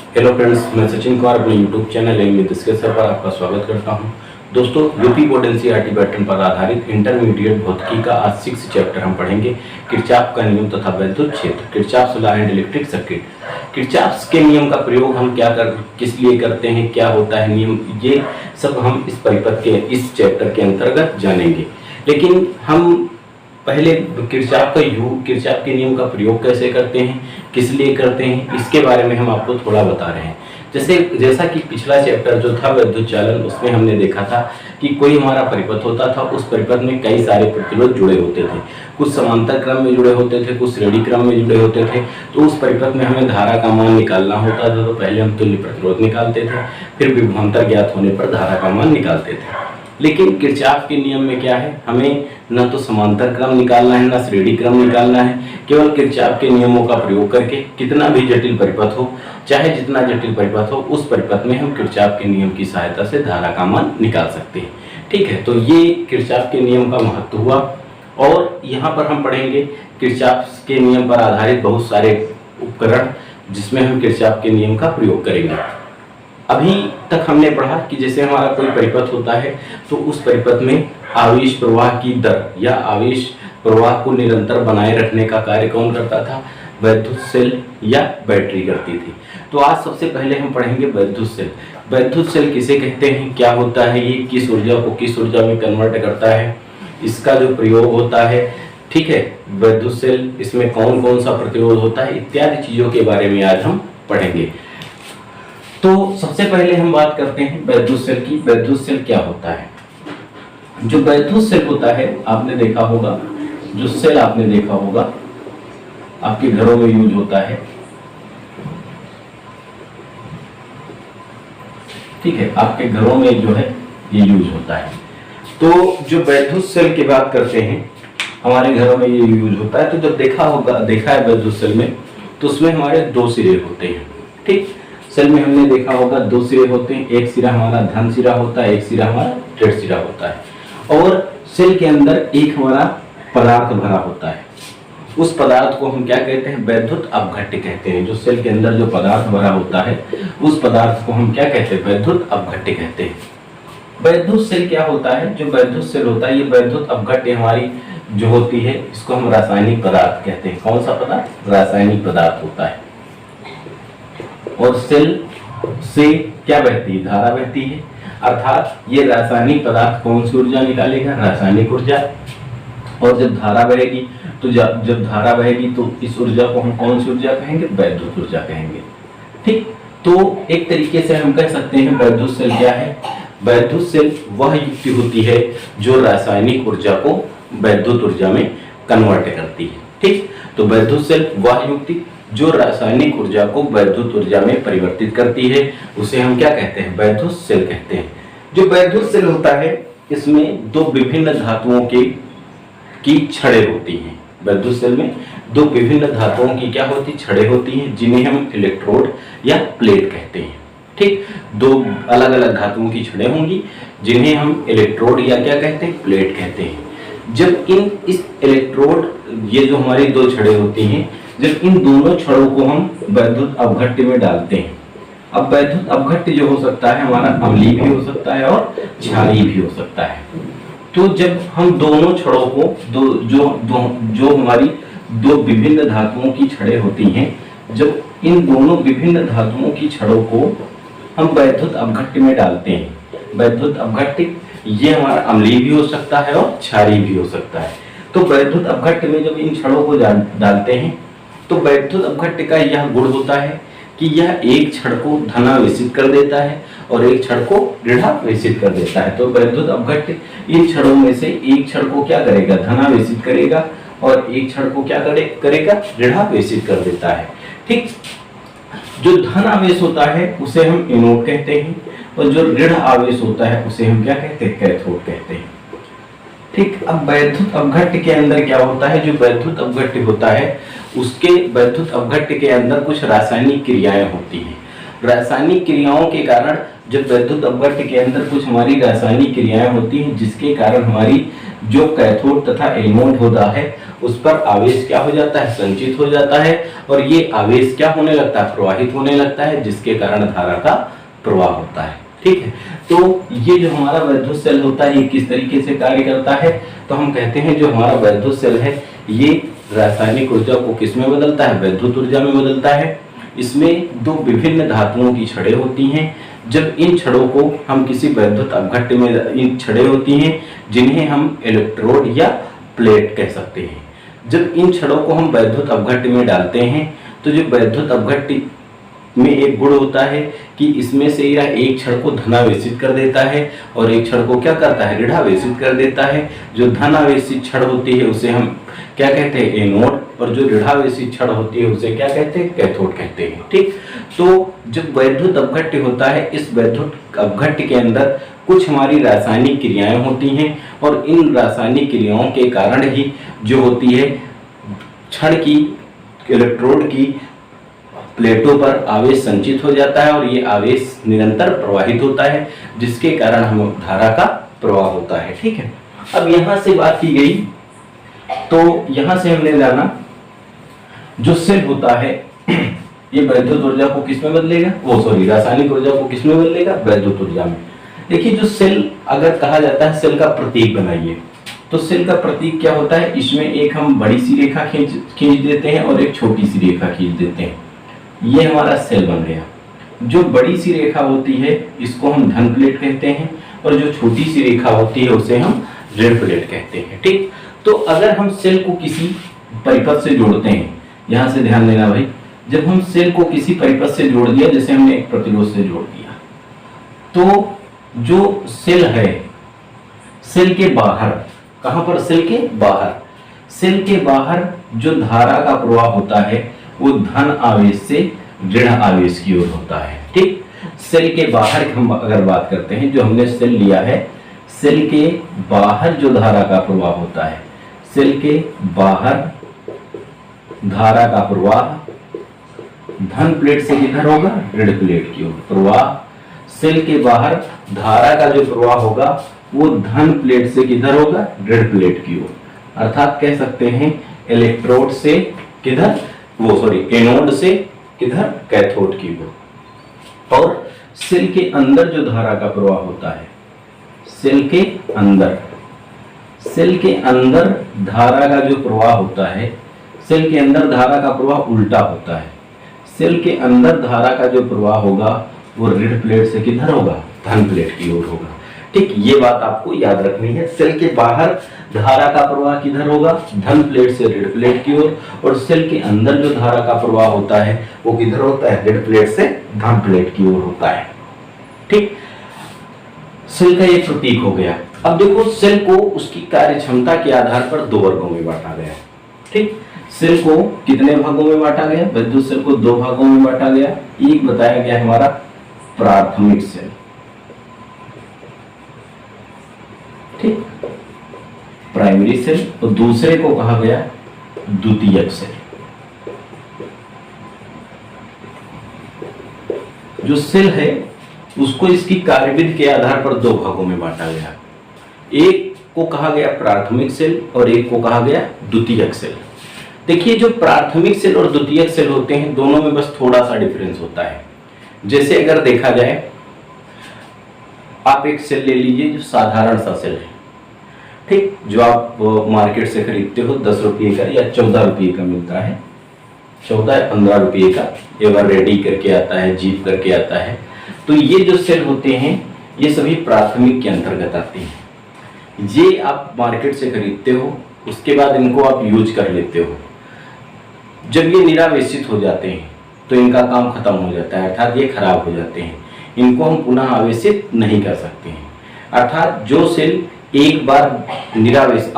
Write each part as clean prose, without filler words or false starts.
Hello friends, मैं सचिन कुमार अपने YouTube channel डिस्कसर पर आपका स्वागत करता हूं। दोस्तों, यूपी बोर्ड एनसीईआरटी पैटर्न पर आधारित इंटरमीडिएट भौतिकी का आज 6 चैप्टर हम पढ़ेंगे। किरचॉफ का नियम तथा वैद्युत क्षेत्र, Kirchhoff's law and electric circuit. Kirchhoff's के नियम का प्रयोग हम किस लिए करते हैं, क्या होता है नियम, ये सब हम इस परिपथ के इस चैप्टर के अंतर्गत जानेंगे। लेकिन हम पहले किरचॉफ के नियम का प्रयोग कैसे करते हैं, किस लिए करते हैं, इसके बारे में हम आपको थोड़ा बता रहे हैं। जैसा कि पिछला चैप्टर जो था विद्युत चालन, उसमें हमने देखा था कि कोई हमारा परिपथ होता था, उस परिपथ में कई सारे प्रतिरोध जुड़े होते थे। कुछ समांतर क्रम में जुड़े होते थे, कुछ श्रेणी क्रम में जुड़े होते थे। तो उस परिपथ में हमें धारा का मान निकालना होता था, तो पहले हम तुल्य प्रतिरोध निकालते थे, फिर विभवांतर ज्ञात होने पर धारा का मान निकालते थे। लेकिन किरचॉफ के नियम में क्या है, हमें न तो समांतर क्रम निकालना है, न श्रेणी क्रम निकालना है। केवल किरचॉफ के नियमों का प्रयोग करके कितना भी जटिल परिपथ हो, चाहे जितना जटिल परिपथ हो, उस परिपथ में हम किरचॉफ के नियम की सहायता से धारा का मान निकाल सकते हैं। ठीक है, तो ये किरचॉफ के नियम का महत्व हुआ। और यहाँ पर हम पढ़ेंगे किरचॉफ के नियम पर आधारित बहुत सारे उपकरण, जिसमें हम किरचॉफ के नियम का प्रयोग करेंगे। अभी तक हमने पढ़ा कि जैसे हमारा कोई परिपथ होता है, तो उस परिपथ में आवेश प्रवाह की दर या आवेश प्रवाह को निरंतर बनाए रखने का कार्य कौन करता था, वैद्युत सेल या बैटरी करती थी। तो आज सबसे पहले हम पढ़ेंगे वैद्युत सेल। वैद्युत सेल किसे कहते हैं, क्या होता है ये, किस ऊर्जा को किस ऊर्जा में कन्वर्ट करता है, इसका जो प्रयोग होता है, ठीक है, वैद्युत सेल, इसमें कौन कौन सा प्रतिरोध होता है, इत्यादि चीजों के बारे में आज हम पढ़ेंगे। तो सबसे पहले हम बात करते हैं वैद्युत सेल की। वैद्युत सेल क्या होता है? जो वैद्युत सेल होता है, आपने देखा होगा, जो सेल आपने देखा होगा आपके घरों में यूज होता है, ठीक है, आपके घरों में जो है ये यूज होता है। तो जो वैद्युत सेल की बात करते हैं, हमारे घरों में ये यूज होता है। तो जब देखा है वैद्युत सेल में, तो उसमें हमारे दो सिरे होते हैं। ठीक, सेल में हमने देखा होगा दो सिरे होते हैं, एक सिरा हमारा धन सिरा होता है, एक सिरा हमारा ऋण सिरा होता है। और सेल के अंदर एक हमारा पदार्थ भरा होता है। उस पदार्थ को हम क्या कहते हैं, वैद्युत अपघट्य कहते हैं। जो सेल के अंदर जो पदार्थ भरा होता है, उस पदार्थ को हम क्या कहते हैं, वैद्युत अपघट्य कहते हैं। वैद्युत सेल क्या होता है, जो वैद्युत सेल होता है, ये वैद्युत अपघट्य हमारी जो होती है, इसको हम रासायनिक पदार्थ कहते हैं। कौन सा पदार्थ? रासायनिक पदार्थ होता है। और सेल से क्या बहती है, धारा बहती है। अर्थात ये रासायनिक पदार्थ कौन सी ऊर्जा निकालेगा, रासायनिक ऊर्जा। और जब धारा बहेगी, तो जब धारा बहेगी तो इस ऊर्जा को हम कौन सी ऊर्जा कहेंगे, वैद्युत ऊर्जा कहेंगे। ठीक, तो एक तरीके से हम कह सकते हैं वैद्युत सेल क्या है, वैद्युत सेल वह युक्ति होती है जो रासायनिक ऊर्जा को वैद्युत ऊर्जा में कन्वर्ट करती है। ठीक, तो वैद्युत सेल वह युक्ति जो रासायनिक ऊर्जा को वैद्युत ऊर्जा में परिवर्तित करती है, उसे हम क्या कहते हैं, वैद्युत सेल कहते हैं। जो वैद्युत सेल होता है, इसमें दो विभिन्न धातुओं की छड़ें होती हैं। वैद्युत सेल में दो विभिन्न धातुओं की क्या होती, छड़ें होती हैं, जिन्हें हम इलेक्ट्रोड या प्लेट कहते हैं। ठीक, दो अलग अलग धातुओं की छड़ें होंगी, जिन्हें हम इलेक्ट्रोड या क्या कहते हैं, प्लेट कहते हैं। जब इस इलेक्ट्रोड, ये जो हमारी दो छड़ें होती हैं, जब इन दोनों छड़ों को हम वैद्युत अपघट्य में डालते हैं, अब वैद्युत अपघट्य जो हो सकता है हमारा अम्लीय भी हो सकता है और क्षारीय भी हो सकता है। तो जब हम दोनों छड़ों को जो हमारी दो विभिन्न धातुओं की छड़ें होती हैं, जब इन दोनों विभिन्न धातुओं की छड़ों को हम वैद्युत अपघट्य में डालते हैं, वैद्युत अपघट्य ये हमारा अम्लीय भी हो सकता है और क्षारीय भी हो सकता है। तो वैद्युत अपघट्य में जब इन छड़ों को डालते हैं, तो वैद्युत अपघट्य का यह गुण होता है कि यह एक छड़ को धनावेशित कर देता है और एक छड़ को ऋणावेशित कर देता है। तो वैद्युत अपघट्य इन छड़ों में से एक छड़ को क्या करेगा, धनावेशित करेगा, और एक छड़ को क्या करेगा, ऋणावेशित कर देता है। ठीक, जो धन आवेश होता है उसे हम एनोड कहते हैं, और जो ऋण आवेश होता है उसे हम क्या कहते हैं, कैथोड कहते हैं। ठीक, अब वैद्युत अपघट्य के अंदर क्या होता है, जो वैद्युत अपघट्य होता है, उसके वैद्युत अपघट्य के अंदर कुछ रासायनिक क्रियाएं होती हैं। रासायनिक क्रियाओं के कारण, जब वैद्युत अपघट्य के अंदर कुछ हमारी रासायनिक क्रियाएं होती हैं, जिसके कारण हमारी जो कैथोड तथा एनोड होता है उस पर आवेश क्या हो जाता है, संचित हो जाता है, और ये आवेश क्या होने लगता है, प्रवाहित होने लगता है, जिसके कारण धारा का प्रवाह होता है। ठीक है, तो ये जो हमारा वैद्युत सेल होता है ये किस तरीके से कार्य करता है, तो हम कहते हैं जो हमारा वैद्युत सेल है ये रासायनिक ऊर्जा को किस में बदलता है, वैद्युत ऊर्जा में बदलता है। इसमें दो विभिन्न धातुओं की छड़ें होती हैं। जब इन छड़ों को हम किसी वैद्युत अपघट्य में, इन छड़ें होती हैं जिन्हें हम इलेक्ट्रोड या प्लेट कह सकते हैं। जब इन छड़ों को हम वैद्युत अपघट्य में डालते हैं तो जो वैद्युत अपघट्य में एक गुण होता है कि इसमें से यह एक छड़ को धनावेशित कर देता है और एक छड़ को क्या करता है, ऋणावेशित कर देता है। जो धनावेशित छड़ होती है उसे हम क्या कहते हैं, एनोड, और जो ऋणावेशित छड़ होती है उसे क्या कहते हैं, कैथोड कहते हैं। ठीक, तो जब वैद्युत अपघट्य होता है, इस वैद्युत अपघट्य के अंदर कुछ हमारी रासायनिक क्रियाएं होती हैं और इन रासायनिक क्रियाओं के कारण ही जो होती है छड़ की, इलेक्ट्रोड की प्लेटों पर आवेश संचित हो जाता है और ये आवेश निरंतर प्रवाहित होता है, जिसके कारण हम धारा का प्रवाह होता है। ठीक है, अब यहां से बात की गई तो यहां से हमने जाना जो सेल होता है ये वैद्युत ऊर्जा को किस में बदलेगा, रासायनिक ऊर्जा को किस में बदलेगा, वैद्युत ऊर्जा में। देखिए जो सेल अगर कहा जाता है, सेल का प्रतीक बनाइए, तो सेल का प्रतीक क्या होता है, इसमें एक हम बड़ी सी रेखा खींच देते हैं और एक छोटी सी रेखा खींच देते हैं, ये हमारा सेल बन गया। जो बड़ी सी रेखा होती है इसको हम धन प्लेट कहते हैं और जो छोटी सी रेखा होती है उसे हम ऋण प्लेट कहते हैं। ठीक, तो अगर हम सेल को किसी परिपथ से जोड़ते हैं, यहां से ध्यान देना भाई, जब हम सेल को किसी परिपथ से जोड़ दिया, जैसे हमने एक प्रतिरोध से जोड़ दिया, तो जो सेल है, सेल के बाहर, कहां पर, सेल के बाहर, सेल के बाहर जो धारा का प्रवाह होता है वो धन आवेश से ऋण आवेश की ओर होता है। ठीक, सेल के बाहर हम अगर बात करते हैं, जो हमने सेल लिया है, सेल के बाहर जो धारा का प्रवाह होता है, सेल के बाहर धारा का प्रवाह धन प्लेट से किधर होगा, ऋण प्लेट की ओर प्रवाह। सेल के बाहर धारा का जो प्रवाह होगा वो धन प्लेट से किधर होगा, ऋण प्लेट की ओर, अर्थात कह सकते हैं इलेक्ट्रोड से किधर, एनोड से किधर, कैथोड की ओर। और सेल के अंदर जो धारा का प्रवाह होता है, सेल के अंदर, सेल के अंदर धारा का जो प्रवाह होता है, सेल के अंदर धारा का प्रवाह उल्टा होता है। सेल के अंदर धारा का जो प्रवाह होगा वो ऋण प्लेट से किधर होगा, धन प्लेट की ओर होगा। ठीक, ये बात आपको याद रखनी है। सेल के बाहर धारा का प्रवाह किधर होगा, धन प्लेट से ऋण प्लेट की ओर, और सेल के अंदर जो धारा का प्रवाह होता है वो किधर होता है, ऋण प्लेट से धन प्लेट की ओर होता है। ठीक, सेल का ये प्रतीक हो गया। अब देखो सेल को उसकी कार्य क्षमता के आधार पर दो वर्गों में बांटा गया। ठीक, सेल को कितने भागों में बांटा गया, विद्युत सेल को दो भागों में बांटा गया। एक बताया गया हमारा प्राथमिक सेल, ठीक, प्राइमरी सेल, और दूसरे को कहा गया द्वितीयक सेल। जो सेल है उसको इसकी कार्यविधि के आधार पर दो भागों में बांटा गया। एक को कहा गया प्राथमिक सेल और एक को कहा गया द्वितीयक सेल। देखिए जो प्राथमिक सेल और द्वितीयक सेल होते हैं दोनों में बस थोड़ा सा डिफरेंस होता है। जैसे अगर देखा जाए, आप एक सेल ले लीजिए जो साधारण सा सेल है, ठीक, जो आप मार्केट से खरीदते हो 10 रुपये का या 14 रुपये का मिलता है, 14 या 15 रुपये का एवर रेडी करके आता है, जीप करके आता है। तो ये जो सेल होते हैं ये सभी प्राथमिक के अंतर्गत आते हैं। ये आप मार्केट से खरीदते हो, उसके बाद इनको आप यूज कर लेते हो। जब ये निरावेशित हो जाते हैं तो इनका काम खत्म हो जाता है, अर्थात ये खराब हो जाते हैं। इनको हम पुनः आवेशित नहीं कर सकते हैं। अर्थात जो सेल एक बार निरावेशित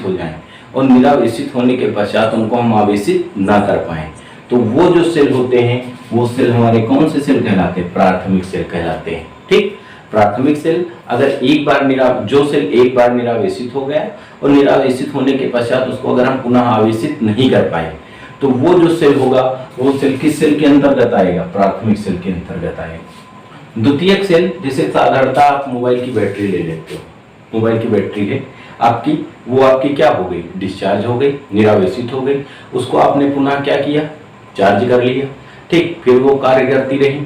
हो जाएं और निरावेशित होने के पश्चात उनको हम आवेशित ना कर पाएं, तो वो जो सेल होते हैं वो सेल हमारे कौन से सेल कहलाते हैं, प्राथमिक सेल कहलाते हैं। ठीक, प्राथमिक सेल अगर एक बार जो सेल एक बार निरावेशित हो गया और निरावेशित होने के पश्चात उसको अगर हम पुनः आवेशित नहीं कर पाए, तो वो जो सेल होगा वो सेल किस सेल के अंतर्गत आएगा, प्राथमिक सेल के अंतर्गत आएगा। द्वितीयक सेल, जैसे साधारणतः आप मोबाइल की बैटरी ले लेते हो, मोबाइल की बैटरी है आपकी, वो आपकी क्या हो गई, डिस्चार्ज हो गई, निरावेशित हो गई। उसको आपने पुनः क्या किया, चार्ज कर लिया, ठीक। फिर वो कार्य करती रही,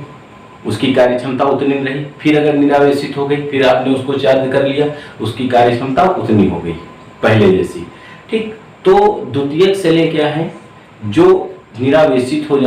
उसकी कार्य क्षमता उतनी रही। फिर अगर निरावेशित हो गई, फिर आपने उसको चार्ज कर लिया, उसकी कार्य क्षमता उतनी हो गई पहले जैसी, ठीक। तो द्वितीयक सेलें क्या हैं, जो निरावेशित हो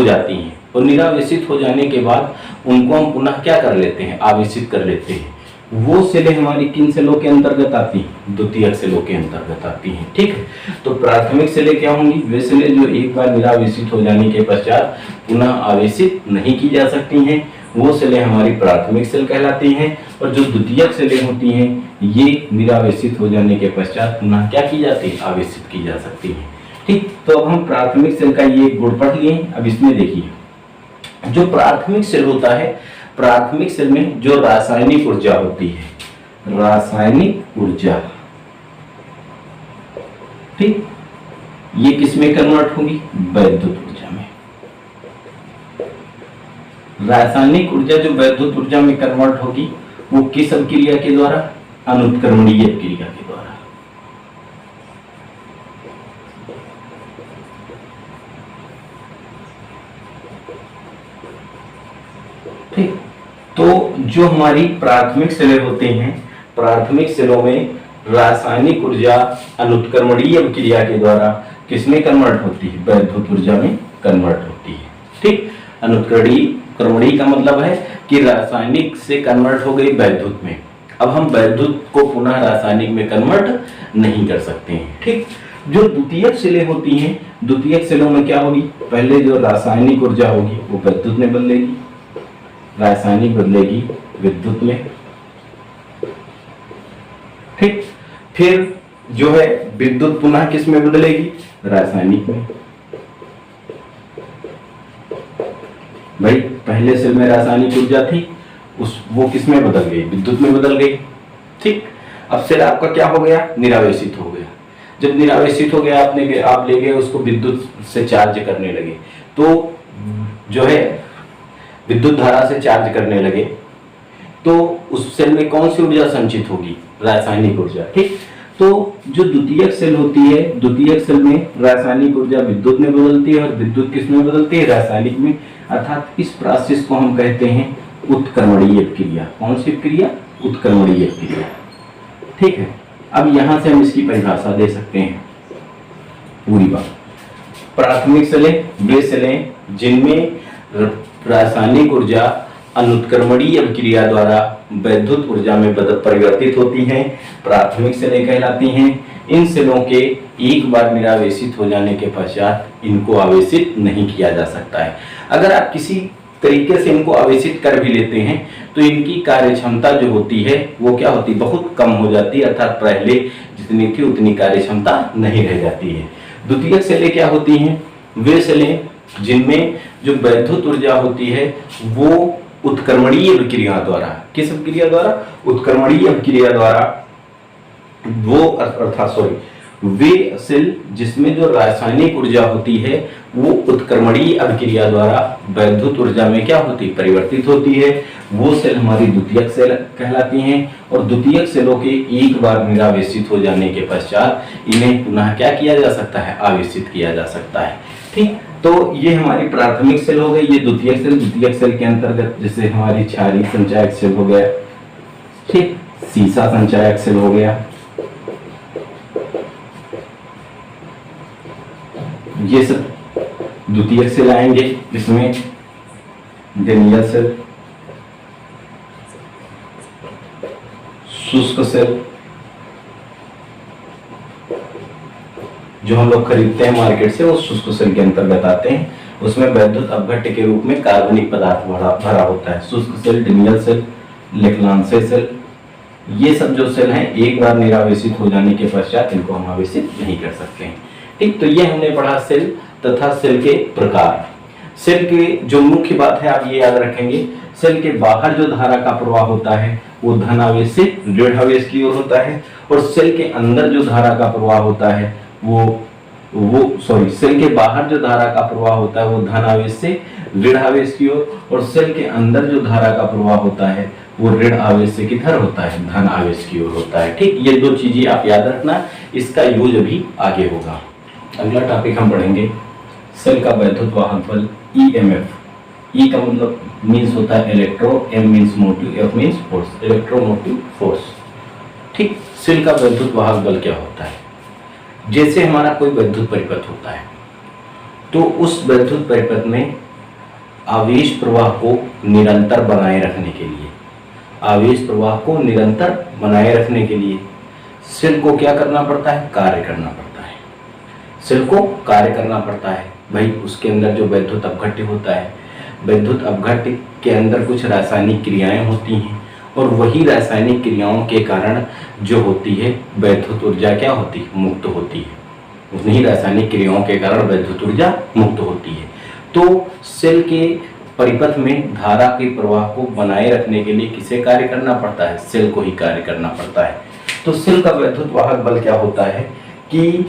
जाती हैं, और निरावेशित हो जाने के बाद उनको हम पुनः क्या कर लेते हैं, आवेशित कर लेते हैं। वो सेलें हमारी किन सेलों के अंतर्गत आती हैं, द्वितीयक सेलों के अंतर्गत आती हैं, ठीक है। तो प्राथमिक सेलें क्या होंगी, वे सेलें जो एक बार निरावेशित हो जाने के पश्चात पुनः आवेशित नहीं की जा सकती हैं, वो सेलें हमारी प्राथमिक सेल कहलाती हैं। और जो द्वितीयक सेलें होती हैं, ये निरावेशित हो जाने के पश्चात पुनः क्या की जाती है, आवेशित की जा सकती है, ठीक। तो अब हम प्राथमिक सेल का ये गुण पढ़ लिए। अब इसमें देखिए, जो प्राथमिक सेल होता है, प्राथमिक सेल में जो रासायनिक ऊर्जा होती है, रासायनिक ऊर्जा, ठीक, ये किस में कन्वर्ट होगी, वैद्युत ऊर्जा में। रासायनिक ऊर्जा जो वैद्युत ऊर्जा में कन्वर्ट होगी, वो किस अभिक्रिया के द्वारा, अनुत्क्रमणीय अभिक्रिया के द्वारा। ठीक। तो जो हमारी प्राथमिक सेलें होते हैं, प्राथमिक सेलों में रासायनिक ऊर्जा अनुत्क्रमणीय अभिक्रिया के द्वारा किसमें कन्वर्ट होती है, वैद्युत ऊर्जा में कन्वर्ट होती है, ठीक। अनुत्क्रमणीय का मतलब है कि रासायनिक से कन्वर्ट हो गई वैद्युत में। अब हम वैद्युत को पुनः रासायनिक में कन्वर्ट नहीं कर सकते हैं, ठीक। जो द्वितीयक सेलें होती हैं, द्वितीयक सेलों में क्या होगी, पहले जो रासायनिक ऊर्जा होगी वो वैद्युत में बदलेगी, रासायनिक बदलेगी विद्युत में, ठीक। फिर जो है विद्युत पुनः किस में बदलेगी, रासायनिक में। भाई पहले सेल में रासायनिक ऊर्जा थी, वो किस में बदल गई, विद्युत में बदल गई, ठीक। अब सेल आपका क्या हो गया, निरावेशित हो गया। जब निरावेशित हो गया, आप ले गए उसको विद्युत से चार्ज करने लगे, तो जो है विद्युत धारा से चार्ज करने लगे, तो उस सेल में कौन सी ऊर्जा संचित होगी, रासायनिक ऊर्जा, ठीक। तो जो द्वितीयक सेल होती है, द्वितीयक सेल में रासायनिक ऊर्जा विद्युत में बदलती है और विद्युत किस में बदलती है, रासायनिक में। अर्थात इस प्रोसेस को हम कहते हैं उत्क्रमणीय क्रिया। कौन सी क्रिया, उत्क्रमणीय क्रिया, ठीक है। अब यहां से हम इसकी परिभाषा दे सकते हैं पूरी बात। प्राथमिक सेलें वे सेलें जिनमें रासायनिक ऊर्जा अनुत्क्रमणीय अभिक्रिया द्वारा वैद्युत ऊर्जा में परिवर्तित होती हैं, प्राथमिक सेलें कहलाती हैं। इन सेलों के एक बार निरावेशित हो जाने के पश्चात इनको आवेशित नहीं किया जा सकता है। अगर आप किसी तरीके से इनको आवेशित कर भी लेते हैं तो इनकी कार्य क्षमता जो होती है वो क्या होती है, बहुत कम हो जाती है, अर्थात पहले जितनी थी उतनी कार्य क्षमता नहीं रह जाती है। द्वितीयक सेलें क्या होती हैं, वे सेलें जिनमें जो वैद्युत ऊर्जा होती है वो उत्क्रमणीय अभिक्रिया द्वारा, किस अभिक्रिया द्वारा, उत्क्रमणीय अभिक्रिया द्वारा, वो अर्थात वे सेल जिसमें जो रासायनिक ऊर्जा होती है वो उत्क्रमणीय अभिक्रिया द्वारा वैद्युत ऊर्जा में क्या होती है, परिवर्तित होती है, वो सेल हमारी द्वितीयक सेल कहलाती हैं। और द्वितीयक सेलों के एक बार निरावेशित हो जाने के पश्चात इन्हें पुनः क्या किया जा सकता है, आवेशित किया जा सकता है, ठीक। तो ये हमारी प्राथमिक सेल हो गई, ये द्वितीयक सेल। द्वितीयक सेल के अंतर्गत जैसे हमारी क्षारीय संचायक सेल हो गया, ठीक, सीसा संचायक सेल हो गया, ये सब द्वितीयक सेल आएंगे। इसमें डेनियल सेल, शुष्क सेल जो हम लोग खरीदते हैं मार्केट से, वो शुष्क सेल के अंतर्गत आते हैं। उसमें वैद्युत अपघट्य के रूप में कार्बनिक पदार्थ भरा होता है। शुष्क सेल, डेनियल सेल, लेक्लांसे सेल, ये सब जो सेल हैं एक बार निरावेशित हो जाने के पश्चात इनको हम आवेशित नहीं कर सकते हैं, ठीक। तो ये हमने पढ़ा सेल तथा सेल के प्रकार। सेल के जो मुख्य बात है आप ये याद रखेंगे, सेल के बाहर जो धारा का प्रवाह होता है वो धन आवेश से ऋण आवेश की ओर होता है, और सेल के अंदर जो धारा का प्रवाह होता है सेल के बाहर जो धारा का प्रवाह होता है वो धन आवेश से ऋण आवेश की ओर, और सेल के अंदर जो धारा का प्रवाह होता है वो ऋण आवेश से किधर होता है, धन आवेश की ओर होता है। ठीक, ये दो चीजें आप याद रखना, इसका यूज अभी आगे होगा। अगला टॉपिक हम पढ़ेंगे सेल का वैद्युत वाहक बल ईएमएफ। ई का मतलब मीन्स होता है electro, M means motive, F means force, electromotive force. ठीक, सेल का वैद्युत वाहक बल क्या होता है? जैसे हमारा कोई वैद्युत परिपथ होता है तो उस वैद्युत परिपथ में आवेश प्रवाह को निरंतर बनाए रखने के लिए, आवेश प्रवाह को निरंतर बनाए रखने के लिए सेल को क्या करना पड़ता है, कार्य करना पड़ता है। सेल को कार्य करना पड़ता है भाई, उसके अंदर जो वैद्युत अपघट्य होता है, वैद्युत अपघट्य के अंदर कुछ रासायनिक क्रियाएं होती हैं और वही रासायनिक क्रियाओं के कारण जो होती है वैद्युत ऊर्जा क्या होती है, मुक्त होती है। उन्हीं रासायनिक क्रियाओं के कारण वैद्युत ऊर्जा मुक्त होती है। तो सेल के परिपथ में धारा के प्रवाह को बनाए रखने के लिए किसे कार्य करना पड़ता है, सेल को ही कार्य करना पड़ता है। तो सेल का वैद्युत वाहक बल क्या होता है कि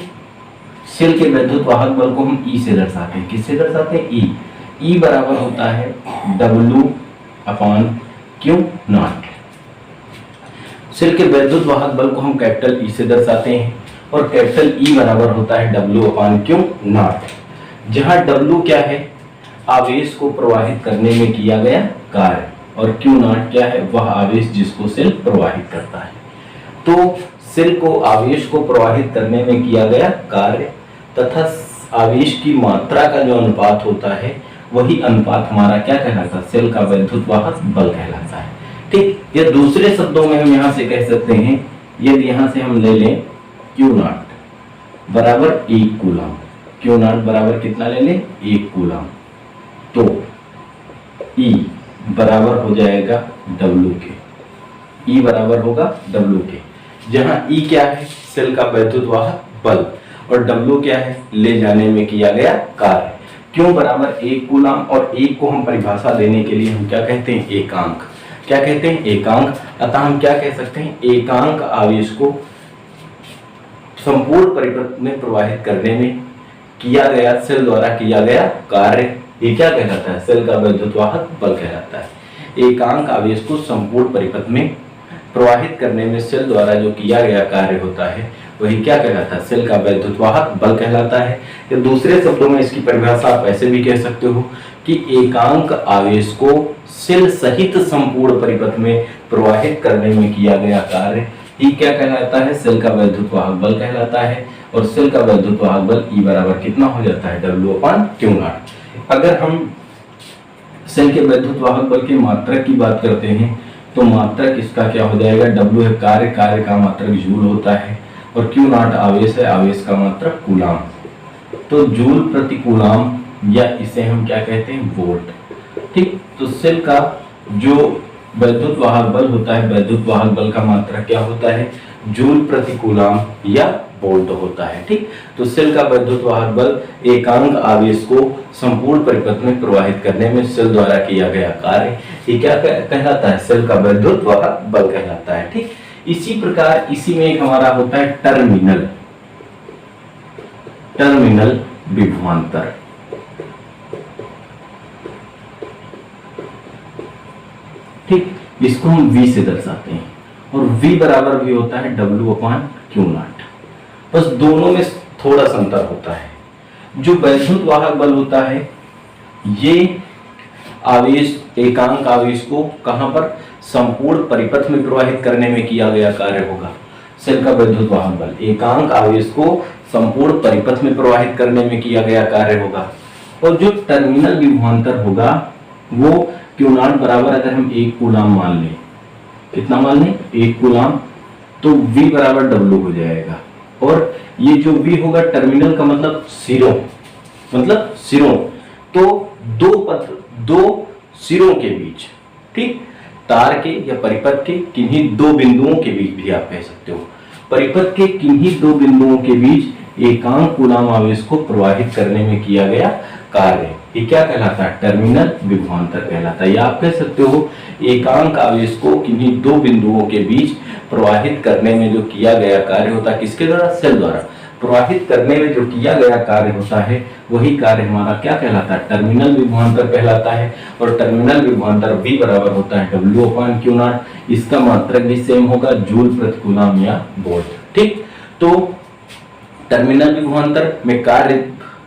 सेल के वैद्युत वाहक बल को हम ई से दर्शाते हैं। किससे दर्शाते हैं, ई। ई बराबर होता है W/Q0। सेल के वैद्युत वाहक बल को हम कैपिटल ई से दर्शाते हैं और कैपिटल ई बराबर होता है W/Q0, जहां W क्या है, आवेश को प्रवाहित करने में किया गया कार्य, और Q0 क्या है, वह आवेश जिसको सेल प्रवाहित करता है। तो सेल को आवेश को प्रवाहित करने में किया गया कार्य तथा आवेश की मात्रा का जो अनुपात होता है, वही अनुपात हमारा क्या कहलाता है, सेल का वैद्युत वाहक बल कहलाता है। ठीक, या दूसरे शब्दों में हम यहाँ से कह सकते हैं, यदि यहाँ से हम ले लें Q0 बराबर 1 कूलम, Q0 बराबर कितना ले लें, 1 कूलम, तो E बराबर हो जाएगा W के, E बराबर होगा W के, जहां E क्या है, सेल का वैद्युत वाहक बल, और W क्या है, ले जाने में किया गया कार्य। क्यों बराबर 1 कूलम, और 1 को हम परिभाषा देने के लिए हम क्या कहते हैं, एकांक। क्या कहते हैं, एकांक। अतः हम क्या कह सकते हैं, एकांक आवेश को संपूर्ण परिपथ में प्रवाहित करने में किया गया, सेल द्वारा किया गया कार्य, ये क्या कहलाता है, सेल का वैद्युत वाहक बल कहलाता है। एकांक आवेश को संपूर्ण परिपथ में प्रवाहित करने में सेल द्वारा जो किया गया कार्य होता है, वही क्या कहलाता है, सेल का वैद्युत वाहक बल कहलाता है। या दूसरे शब्दों में इसकी परिभाषा आप ऐसे भी कह सकते हो कि एकांक आवेश को सेल सहित संपूर्ण परिपथ में प्रवाहित करने में किया गया कार्य ही क्या कहलाता है, सेल का वैद्युत वाहक बल कहलाता है। और सेल का वैद्युत वाहक बल ई बराबर कितना हो जाता है, W/Q0। अगर हम सेल के वैद्युत वाहक बल की मात्रक की बात करते हैं तो मात्रक इसका क्या हो जाएगा, W है कार्य, कार्य का मात्रक जूल होता है, और Q0 आवेश है, आवेश का मात्रक कूलाम। तो जूल प्रति कूलाम, या इसे हम क्या कहते हैं, वोल्ट। ठीक, तो सेल का जो वैद्युत वाहक बल होता है, वैद्युत वाहक बल का मात्रक क्या होता है, जूल प्रति कूलाम या वोल्ट होता है। ठीक, तो सेल का वैद्युत वाहक बल एकांक आवेश को संपूर्ण परिपथ में प्रवाहित करने में सेल द्वारा किया गया कार्य, ये क्या कहलाता है, सेल का वैद्युत वाहक बल कहलाता है। ठीक, इसी प्रकार इसी में एक हमारा होता है टर्मिनल, टर्मिनल विभवांतर। ठीक, इसको हम V से दर्शाते हैं, और V बराबर भी होता है W/Q0। बस दोनों में थोड़ा सा अंतर होता है। जो वैद्युत वाहक बल होता है, ये आवेश, एकांक आवेश को कहां पर, संपूर्ण परिपथ में प्रवाहित करने में किया गया कार्य होगा। सेल का वैद्युत वाहक बल एकांक आवेश को संपूर्ण परिपथ में प्रवाहित करने में किया गया कार्य होगा। और जो टर्मिनल विभवांतर होगा, वो Q0 बराबर, अगर हम 1 कूलाम मान लें, कितना मान लें, 1 कूलाम, तो V बराबर W हो जाएगा। और ये जो V होगा, टर्मिनल का मतलब सिरों, मतलब सिरों, तो दो सिरों के बीच, ठीक, तार के या परिपथ के किन्हीं दो बिंदुओं के बीच भी आप कह सकते हो, परिपथ के किन्हीं दो बिंदुओं के बीच एकांक कूलाम आवेश को प्रवाहित करने में किया गया कार्य, ये क्या कहलाता है, टर्मिनल विभवांतर कहलाता है। या आप कह सकते हो एकांक आवेश को किन्हीं दो बिंदुओं के बीच प्रवाहित करने में जो किया गया कार्य होता है, किसके द्वारा, सेल द्वारा प्रवाहित करने में जो किया गया कार्य होता है वही कार्य हमारा क्या कहलाता है, टर्मिनल विभवांतर कहलाता है। और टर्मिनल विभवांतर V बराबर होता है W/Q0। इसका मात्रक भी सेम होगा, जूल प्रति कूलम या वोल्ट। ठीक, तो टर्मिनल विभवांतर में कार्य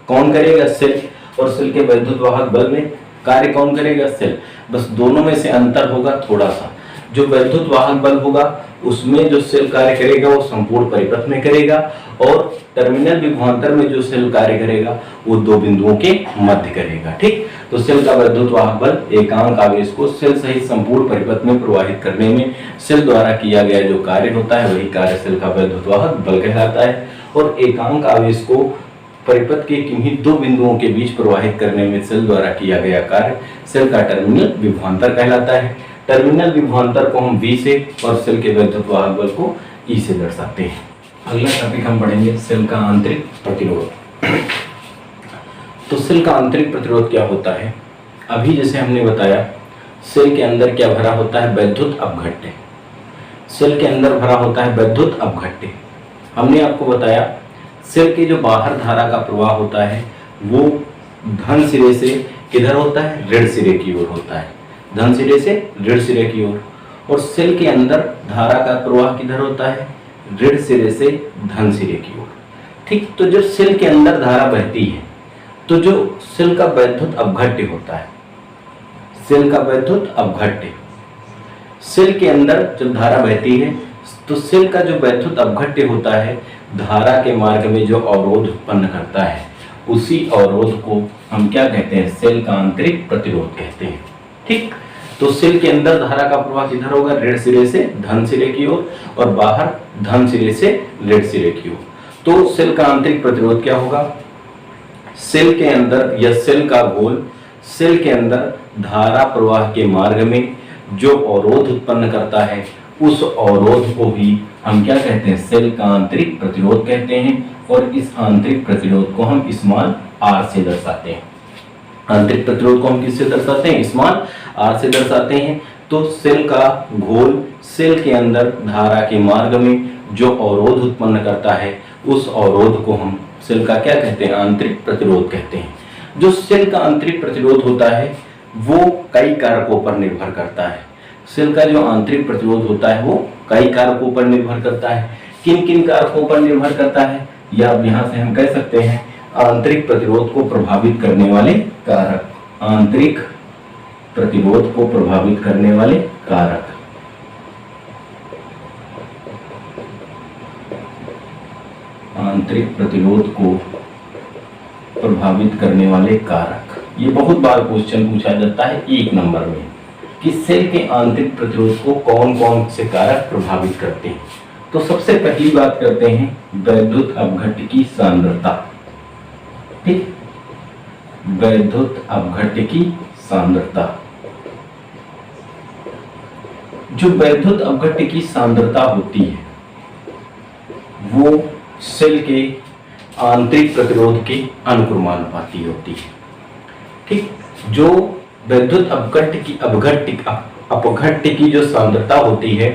कौन करेगा, सेल, और सेल के वैद्युत वाहक बल में कार्य कौन करेगा, सेल। बस दोनों में से अंतर होगा थोड़ा सा, जो वैद्युत वाहक बल होगा उसमें जो सेल कार्य करेगा वो संपूर्ण परिपथ में करेगा, और टर्मिनल विभवांतर में जो सेल कार्य करेगा वो दो बिंदुओं के मध्य करेगा। ठीक, तो सेल का वैद्युत वाहक बल एकांक आवेश को सेल सहित संपूर्ण परिपथ में प्रवाहित करने में सेल द्वारा किया गया जो कार्य होता है वही कार्य सेल का वैद्युत वाहक बल कहलाता है। और एकांक आवेश को परिपथ के किन्हीं दो बिंदुओं के बीच प्रवाहित करने में सेल द्वारा किया गया कार्य सेल का टर्मिनल विभवांतर कहलाता है। टर्मिनल विभवांतर को हम V से और सेल के वैद्युत वाहक बल को E से दर्शाते हैं। अगला टॉपिक हम पढ़ेंगे सेल का आंतरिक प्रतिरोध। तो सेल का आंतरिक प्रतिरोध क्या होता है, अभी जैसे हमने बताया सेल के अंदर क्या भरा होता है, वैद्युत अपघट्य। सेल के अंदर भरा होता है वैद्युत अपघट्य। हमने आपको बताया सेल के जो बाहर धारा का प्रवाह होता है वो धन सिरे से किधर होता है, ऋण सिरे की ओर होता है, धन सिरे से ऋण सिरे की ओर। और सेल के अंदर धारा का प्रवाह किधर होता है, ऋण सिरे से धन सिरे की ओर। ठीक, तो जब सेल के अंदर धारा बहती है तो जो सेल का वैद्युत अपघट्य होता है, सेल का वैद्युत अपघट्य, सेल के अंदर जब धारा बहती है तो सेल का जो वैद्युत अपघट्य होता है धारा के मार्ग में जो अवरोध उत्पन्न करता है उसी अवरोध को हम क्या कहते हैं, सेल का आंतरिक प्रतिरोध कहते हैं। ठीक, तो सेल के अंदर धारा का प्रवाह किधर होगा, ऋण सिरे से धन सिरे की ओर और बाहर धन सिरे से ऋण सिरे की ओर। तो सेल का आंतरिक प्रतिरोध क्या होगा, सेल के अंदर या सेल का घोल सेल के अंदर धारा प्रवाह के मार्ग में जो अवरोध उत्पन्न करता है उस अवरोध को ही हम क्या कहते हैं, सेल का आंतरिक प्रतिरोध कहते हैं। और इस आंतरिक प्रतिरोध को हम स्मॉल r से दर्शाते हैं। आंतरिक प्रतिरोध को हम किससे दर्शाते हैं, स्मॉल r से दर्शाते हैं। तो सेल का घोल सेल के अंदर धारा के मार्ग में जो अवरोध उत्पन्न करता है उस अवरोध को हम सेल का क्या कहते हैं, आंतरिक प्रतिरोध कहते हैं। जो सेल का आंतरिक प्रतिरोध होता है वो कई कारकों पर निर्भर करता है। सेल का जो आंतरिक प्रतिरोध होता है वो कई कारकों पर निर्भर करता है। किन किन कारकों पर निर्भर करता है, या अब यहाँ से हम कह सकते हैं आंतरिक प्रतिरोध को प्रभावित करने वाले कारक, आंतरिक प्रतिरोध को प्रभावित करने वाले कारक। आंतरिक प्रतिरोध को प्रभावित करने वाले कारक, ये बहुत बार क्वेश्चन पूछा जाता है 1 नंबर में कि सेल के आंतरिक प्रतिरोध को कौन कौन से कारक प्रभावित करते हैं। तो सबसे पहली बात करते हैं वैद्युत अपघट्य की सांद्रता। ठीक, वैद्युत अपघट्य की सांद्रता। जो वैद्युत अपघट्य की सांद्रता होती है वो सेल के आंतरिक प्रतिरोध के अनुक्रमानुपाती होती है। ठीक, जो वैद्युत अपघट्य की जो सांद्रता होती है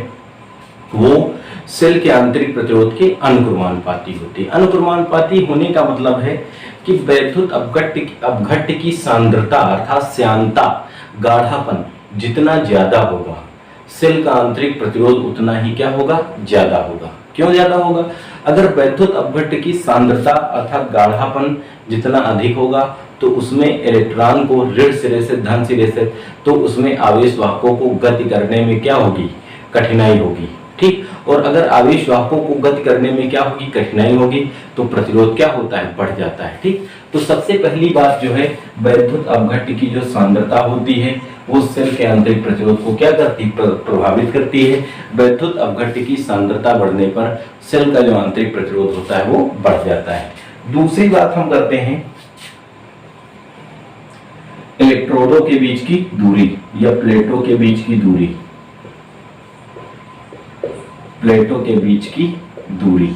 वो सेल के आंतरिक प्रतिरोध के अनुक्रमानुपाती होती है। अनुक्रमानुपाती होने का मतलब है कि वैद्युत अपघट्य की सांद्रता अर्थात श्यानता, गाढ़ापन जितना ज्यादा होगा सेल का आंतरिक प्रतिरोध उतना ही क्या होगा, ज्यादा होगा। क्यों ज्यादा होगा, अगर वैद्युत अपघट्य की सांद्रता अर्थात गाढ़ापन जितना अधिक होगा तो उसमें इलेक्ट्रॉन को ऋण सिरे से धन सिरे से, तो उसमें आवेश वाहकों को गति करने में क्या होगी, कठिनाई होगी। ठीक, और अगर आवेश वाहकों को गति करने में क्या होगी, कठिनाई होगी, तो प्रतिरोध क्या होता है, बढ़ जाता है। ठीक, तो सबसे पहली बात जो है वैद्युत अपघट्य की जो सांद्रता होती है वो सेल के आंतरिक प्रतिरोध को क्या करती, प्रभावित करती है। वैद्युत अपघट्य की सांद्रता बढ़ने पर सेल का जो आंतरिक प्रतिरोध होता है वो बढ़ जाता है। दूसरी बात हम करते हैं इलेक्ट्रोडों के बीच की दूरी या प्लेटों के बीच की दूरी, प्लेटों के बीच की दूरी।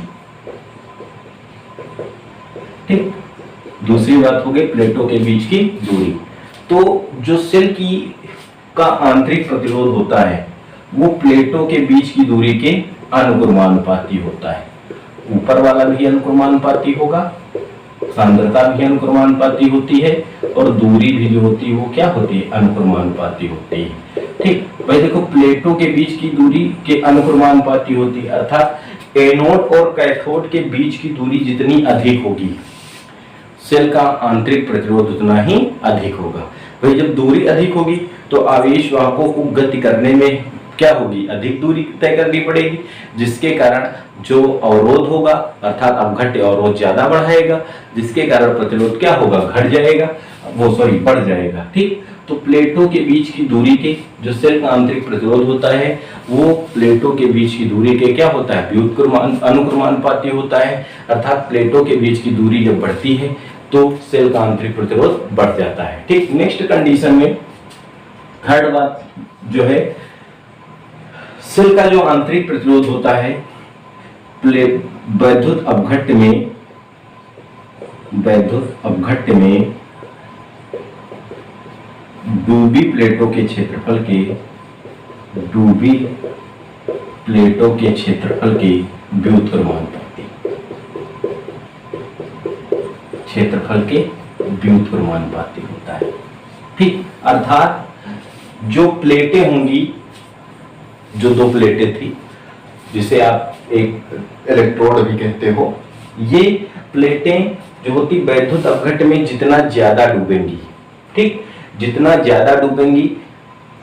ठीक, दूसरी बात हो गई प्लेटों के बीच की दूरी। तो जो सेल की का आंतरिक प्रतिरोध होता है वो प्लेटों के बीच की दूरी के अनुक्रमानुपाती होता है। ऊपर वाला भी अनुक्रमानुपाती होगा, सांद्रता भी अनुक्रमानुपाती होती है और दूरी भी जो होती है वो क्या होती है, अनुक्रमानुपाती होती है। ठीक भाई, देखो प्लेटों के बीच की दूरी के अनुक्रमानुपाती होती है, अर्थात एनोड और कैथोड के बीच की दूरी जितनी अधिक होगी सेल का आंतरिक प्रतिरोध उतना ही अधिक होगा। भाई जब दूरी अधिक होगी तो आवेश वाहकों को गति करने में क्या होगी, अधिक दूरी तय करनी पड़ेगी, जिसके कारण जो अवरोध होगा अर्थात अपघट्य अवरोध ज्यादा बढ़ाएगा, जिसके कारण प्रतिरोध क्या होगा, घट जाएगा, बढ़ जाएगा। ठीक, तो प्लेटों के बीच की दूरी के जो सेल का आंतरिक प्रतिरोध होता है वो प्लेटों के बीच की दूरी के क्या होता है, अनुक्रमानुपाती होता है, अर्थात प्लेटों के बीच की दूरी जब बढ़ती है तो सेल का आंतरिक प्रतिरोध बढ़ जाता है। ठीक, नेक्स्ट कंडीशन में थर्ड बात जो है, सेल का जो आंतरिक प्रतिरोध होता है वैद्युत अपघट्य में डूबी प्लेटों के क्षेत्रफल के व्युत्क्रमानुपाती होता है। ठीक, अर्थात जो प्लेटें होंगी, जो दो प्लेटें थी जिसे आप एक इलेक्ट्रोड भी कहते हो, ये प्लेटें जो होती वैद्युत अपघट्य में जितना ज्यादा डूबेंगी, ठीक, जितना ज्यादा डूबेंगी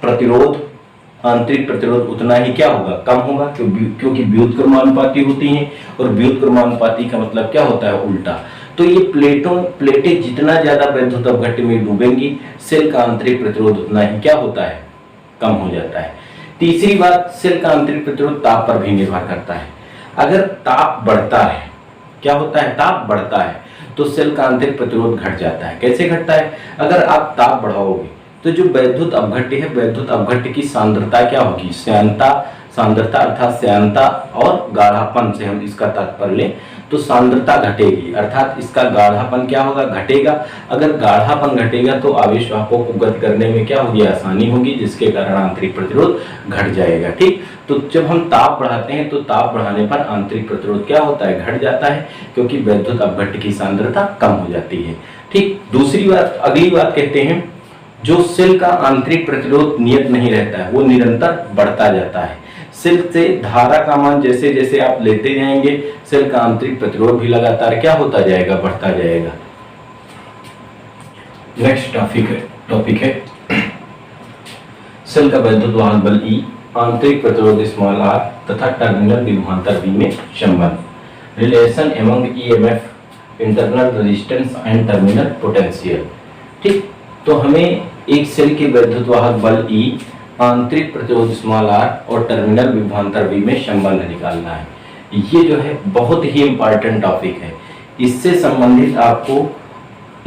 प्रतिरोध, आंतरिक प्रतिरोध उतना ही क्या होगा, कम होगा, क्योंकि व्युत्क्रमानुपाती होती हैं और व्युत्क्रमानुपाती का मतलब क्या होता है, उल्टा। तो ये प्लेटें जितना ज्यादा वैद्युत अपघट्य में डूबेंगी सेल का आंतरिक प्रतिरोध उतना ही क्या होता है, कम हो जाता है। तीसरी बात, सेल का आंतरिक प्रतिरोध ताप पर भी निर्भर करता है। अगर ताप बढ़ता है, क्या होता है, ताप बढ़ता है तो सेल का आंतरिक प्रतिरोध घट जाता है। कैसे घटता है, अगर आप ताप बढ़ाओगे तो जो वैद्युत अपघट्य है, वैद्युत अपघट्य की सांद्रता क्या होगी, सांद्रता अर्थात श्यानता और गाढ़ापन से हम इसका तात्पर्य लें तो सांद्रता घटेगी, अर्थात इसका गाढ़ापन क्या होगा, घटेगा। अगर गाढ़ापन घटेगा तो आवेश वाहकों को गति करने में क्या होगी, आसानी होगी, जिसके कारण आंतरिक प्रतिरोध घट जाएगा। ठीक, तो जब हम ताप बढ़ाते हैं तो ताप बढ़ाने पर आंतरिक प्रतिरोध क्या होता है, घट जाता है, क्योंकि वैद्युत अपघट्य की सांद्रता कम हो जाती है। ठीक, दूसरी बात, अगली बात कहते हैं, जो सेल का आंतरिक प्रतिरोध नियत नहीं रहता है, वो निरंतर बढ़ता जाता है। सेल से धारा का मान जैसे जैसे आप लेते जाएंगे सेल का आंतरिक प्रतिरोध भी लगातार क्या होता जाएगा, बढ़ता जाएगा। नेक्स्ट टॉपिक है सेल का वैद्युत वाहक बल E, आंतरिक प्रतिरोध स्मॉल r तथा टर्मिनल विभवांतर V में संबंध, relation among EMF, internal resistance and terminal potential. ठीक, तो हमें एक सेल के वैद्युत वाहक बल E, आंतरिक प्रतिरोध स्मॉल r और टर्मिनल विभवांतर V में संबंध निकालना है। ये जो है बहुत ही इंपॉर्टेंट टॉपिक है। इससे संबंधित आपको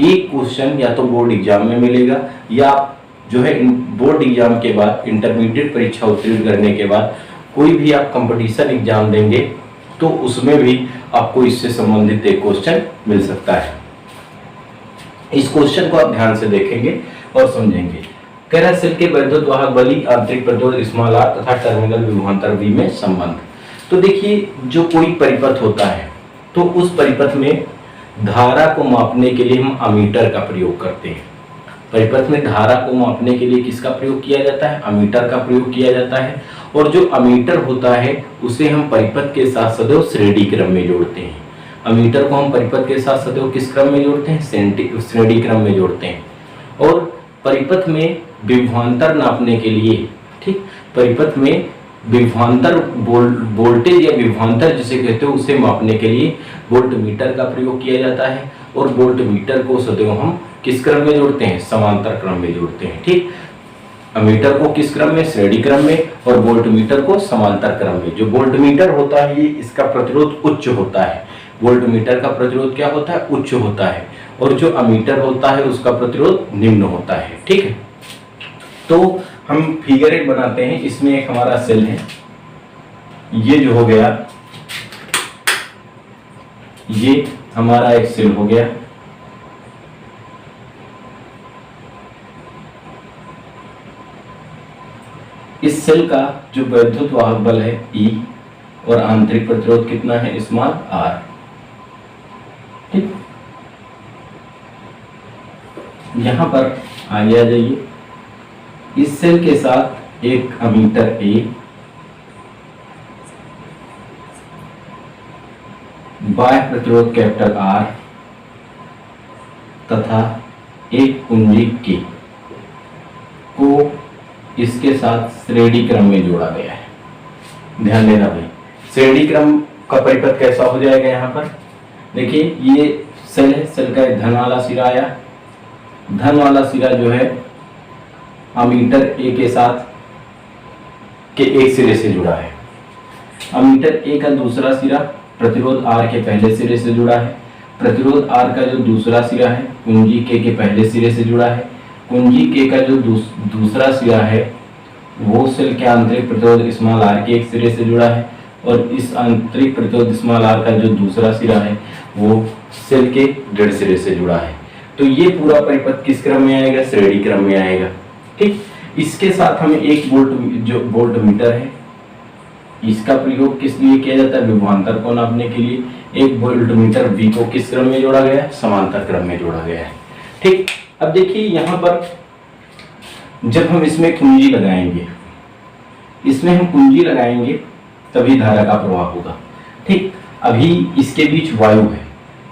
एक क्वेश्चन या तो बोर्ड एग्जाम में मिलेगा या जो है बोर्ड एग्जाम के बाद, इंटरमीडिएट परीक्षा उत्तीर्ण करने के बाद कोई भी आप कंपटीशन एग्जाम देंगे तो उसमें भी आपको इससे संबंधित एक क्वेश्चन मिल सकता है। इस क्वेश्चन को आप ध्यान से देखेंगे और समझेंगे। कह रहा है सेल के वैद्युत वाहक बल E, आंतरिक प्रतिरोध स्मॉल r तथा टर्मिनल विभवांतर V में संबंध। तो देखिए, जो कोई परिपथ होता है तो उस परिपथ में धारा को मापने के लिए हम अमीटर का प्रयोग करते हैं। परिपथ में धारा को मापने के लिए किसका प्रयोग किया जाता है, अमीटर का प्रयोग किया जाता है। और जो अमीटर होता है उसे हम परिपथ के साथ सदैव श्रेणी क्रम में जोड़ते हैं। अमीटर को हम परिपथ के साथ सदैव किस क्रम में जोड़ते हैं, श्रेणी क्रम में जोड़ते हैं। और परिपथ में विभवांतर नापने के लिए, ठीक, परिपथ में विभवांतर वोल्टेज या विभवांतर जिसे कहते हैं उसे मापने के लिए वोल्टमीटर का प्रयोग किया जाता है। और वोल्टमीटर को सदैव हम किस क्रम में जोड़ते हैं, समांतर क्रम में जोड़ते हैं। ठीक, अमीटर को किस क्रम में, श्रेणी क्रम में, और वोल्टमीटर को समांतर क्रम में। जो वोल्टमीटर होता है ये इसका प्रतिरोध उच्च होता है। वोल्टमीटर का प्रतिरोध क्या होता है, उच्च होता है। और जो अमीटर होता है उसका प्रतिरोध निम्न होता है। ठीक है, तो हम फिगर एक बनाते हैं। इसमें एक हमारा सेल है, ये जो हो गया, ये हमारा एक सेल हो गया। इस सेल का जो वैद्युत वाहक बल है E और आंतरिक प्रतिरोध कितना है, स्मॉल आर। ठीक, यहां पर आगे आ जाइए। इस सेल के साथ एक अमीटर ए, बाह्य प्रतिरोध कैपिटल आर तथा एक कुंजी के को इसके साथ श्रेणी क्रम में जोड़ा गया है। ध्यान देना भाई, श्रेणी क्रम का परिपथ कैसा हो जाएगा। यहाँ पर देखिए ये सेल है, सेल का एक धन वाला सिरा आया, धन वाला सिरा जो है अमीटर ए के साथ के एक सिरे से जुड़ा है। अमीटर ए का दूसरा सिरा प्रतिरोध आर के पहले सिरे से जुड़ा है। प्रतिरोध आर का जो दूसरा सिरा है कुंजी के पहले सिरे से जुड़ा है। कुंजी के का जो दूसरा सिरा है वो सेल के आंतरिक प्रतिरोध स्मॉल आर के एक सिरे से जुड़ा है, और इस आंतरिक प्रतिरोध स्मॉल आर का जो दूसरा सिरा है वो सेल के डेढ़ सिरे से जुड़ा है। तो ये पूरा परिपथ किस क्रम में आएगा, श्रेणी क्रम में आएगा। ठीक, इसके साथ हमें एक वोल्ट मीटर है, इसका प्रयोग किस लिए किया जाता है, विभवांतर को नापने के लिए। एक वोल्ट मीटर वी को किस क्रम में जोड़ा गया है, समांतर क्रम में जोड़ा गया है। ठीक, अब देखिए यहाँ पर जब हम इसमें कुंजी लगाएंगे, इसमें हम कुंजी लगाएंगे तभी धारा का प्रवाह होगा। ठीक, अभी इसके बीच वायु है,